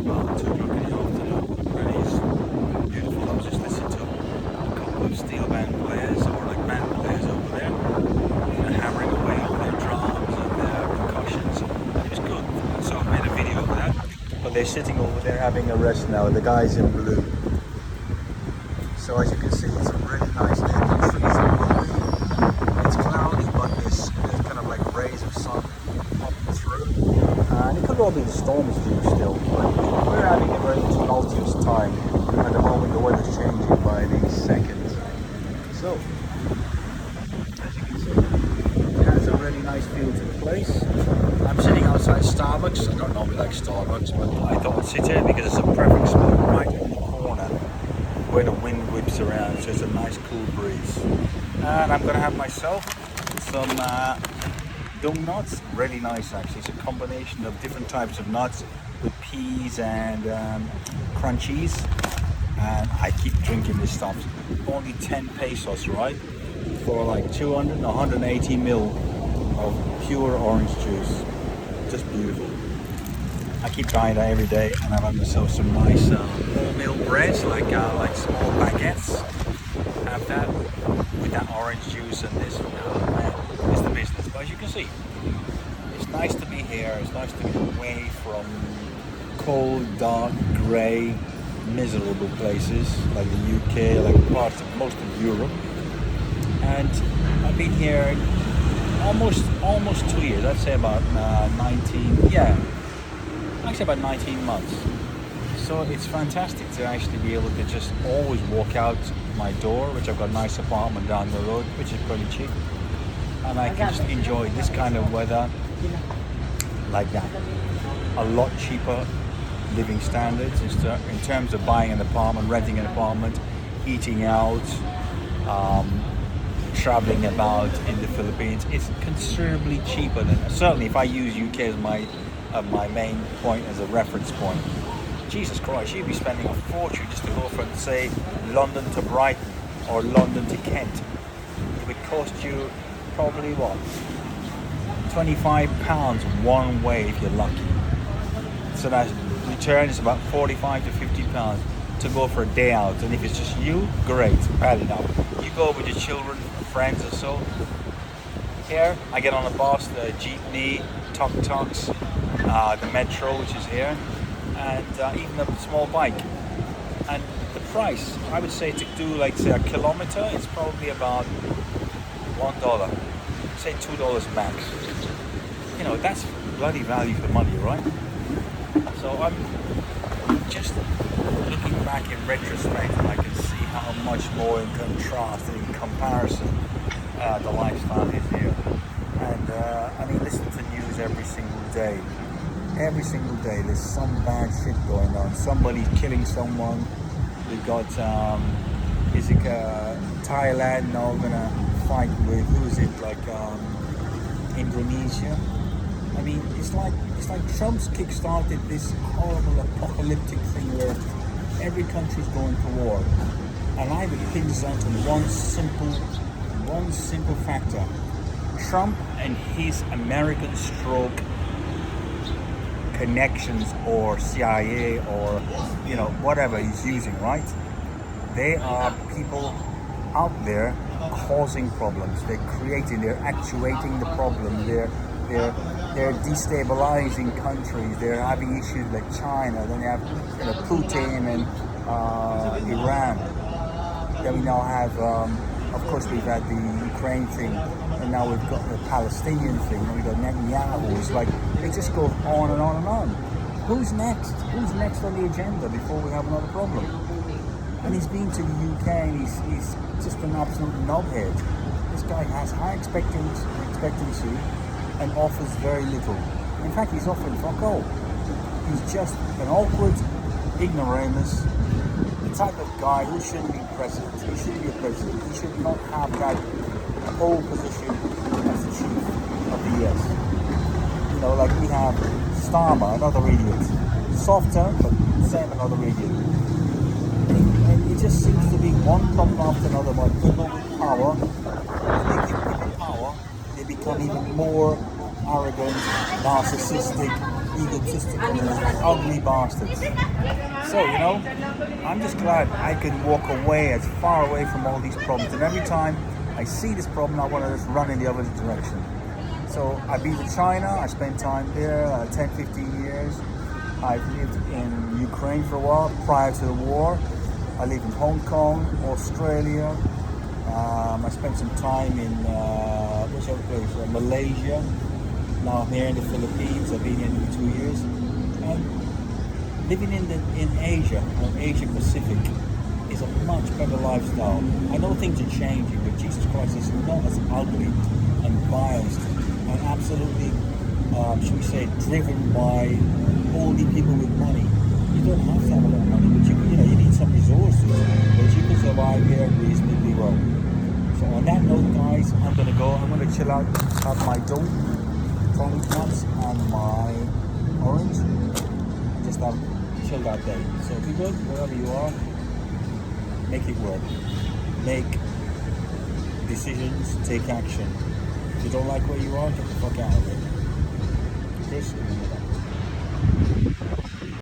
about 2 o'clock in the afternoon, and it's beautiful. I was just listening to a couple of steel band players, or like band players over there, hammering away on their drums and their percussions. It was good. So I made a video of that. But they're sitting over there having a rest now, the guys in blue. So as you can see, it's a really nice day. The trees are growing. It's cloudy, but there's kind of like rays of sun popping through. And it could well be the storm is due still. But we're having a very tumultuous time. At the moment, the weather's changing by the second. So, as you can see, it has a really nice feel to the place. I'm sitting outside Starbucks. I don't normally like Starbucks, but I thought I'd sit here because it's a perfect spot right in the corner where the wind whips around, so it's a nice cool breeze. And I'm gonna have myself some dung nuts, really nice actually. It's a combination of different types of nuts with peas and crunchies. And I keep drinking this stuff. Only 10 pesos, right? For like 200, 180 mil of pure orange juice. Just beautiful. I keep buying that every day, and I've had myself some nice wholemeal breads, like small baguettes. Have that with that orange juice and this. Oh man, it's the business. But as you can see, it's nice to be here. It's nice to be away from cold, dark, grey, miserable places like the UK, like parts of most of Europe. And I've been here almost 2 years. I'd say about 19. Yeah. Actually about 19 months. So it's fantastic to actually be able to just always walk out my door, which I've got a nice apartment down the road, which is pretty cheap. And I can just enjoy this kind of weather like that. A lot cheaper living standards in terms of buying an apartment, renting an apartment, eating out, traveling about in the Philippines. It's considerably cheaper than, certainly if I use UK as my main point as a reference point. Jesus Christ, you'd be spending a fortune just to go from, say, London to Brighton or London to Kent. It would cost you probably what? £25 one way if you're lucky. So that return is about 45 to 50 pounds to go for a day out. And if it's just you, great, bad enough. You go with your children, friends or so. Here, I get on a bus, the jeepney, tuk-tuks, the metro, which is here, and even a small bike. And the price, I would say to do like say a kilometer, it's probably about $1, say $2 max. You know, that's bloody value for money, right? So I'm just looking back in retrospect, and I can see how much more in contrast and in comparison the lifestyle is here. And I mean, listen to news every single day. Every single day there's some bad shit going on. Somebody's killing someone. We've got Thailand now gonna fight with, who is it, like Indonesia. I mean, it's like Trump's kickstarted this horrible apocalyptic thing where every country's going to war. And I would pin this down to one simple factor. Trump and his American stroke connections, or CIA, or you know, whatever he's using, right? They are people out there causing problems. They're creating, they're actuating the problem. They're destabilizing countries. They're having issues like China. Then you have, you know, Putin and Iran. Then we now have, of course, we've had the Ukraine thing, and now we've got the Palestinian thing, and we've got Netanyahu. It's like, it just goes on and on and on. Who's next? Who's next on the agenda before we have another problem? And he's been to the UK, and he's just an absolute knobhead. This guy has high expectancy and offers very little. In fact, he's offering fuck all. He's just an awkward ignoramus, the type of guy who shouldn't be president. He shouldn't be a president. He should not have that whole position as the chief of the US. You know, like we have Starmer, another idiot. Softer, but same, another idiot. And it just seems to be one problem after another by people with power. When they give people power, they become even more arrogant, narcissistic, egotistical, ugly bastards. So, I'm just glad I could walk away as far away from all these problems. And every time I see this problem, I want to just run in the other direction. So I've been to China, I spent time there, 10, 15 years. I've lived in Ukraine for a while, prior to the war. I lived in Hong Kong, Australia. I spent some time in, which other place? Malaysia. Now I'm here in the Philippines. I've been here for 2 years. And living in Asia, or Asia Pacific, is a much better lifestyle. I know things are changing, but Jesus Christ is not as ugly and biased and absolutely, should we say, driven by only people with money. You don't have to have a lot of money, but you need some resources, but you can survive here reasonably well. So on that note, guys, I'm gonna go. I'm gonna chill out, have my dough, tonic nuts, and my orange. Just have a chilled out day. So if you're good, wherever you are, make it work. Make decisions, take action. If you don't like where you are, get the fuck out of it. Chris, remember that.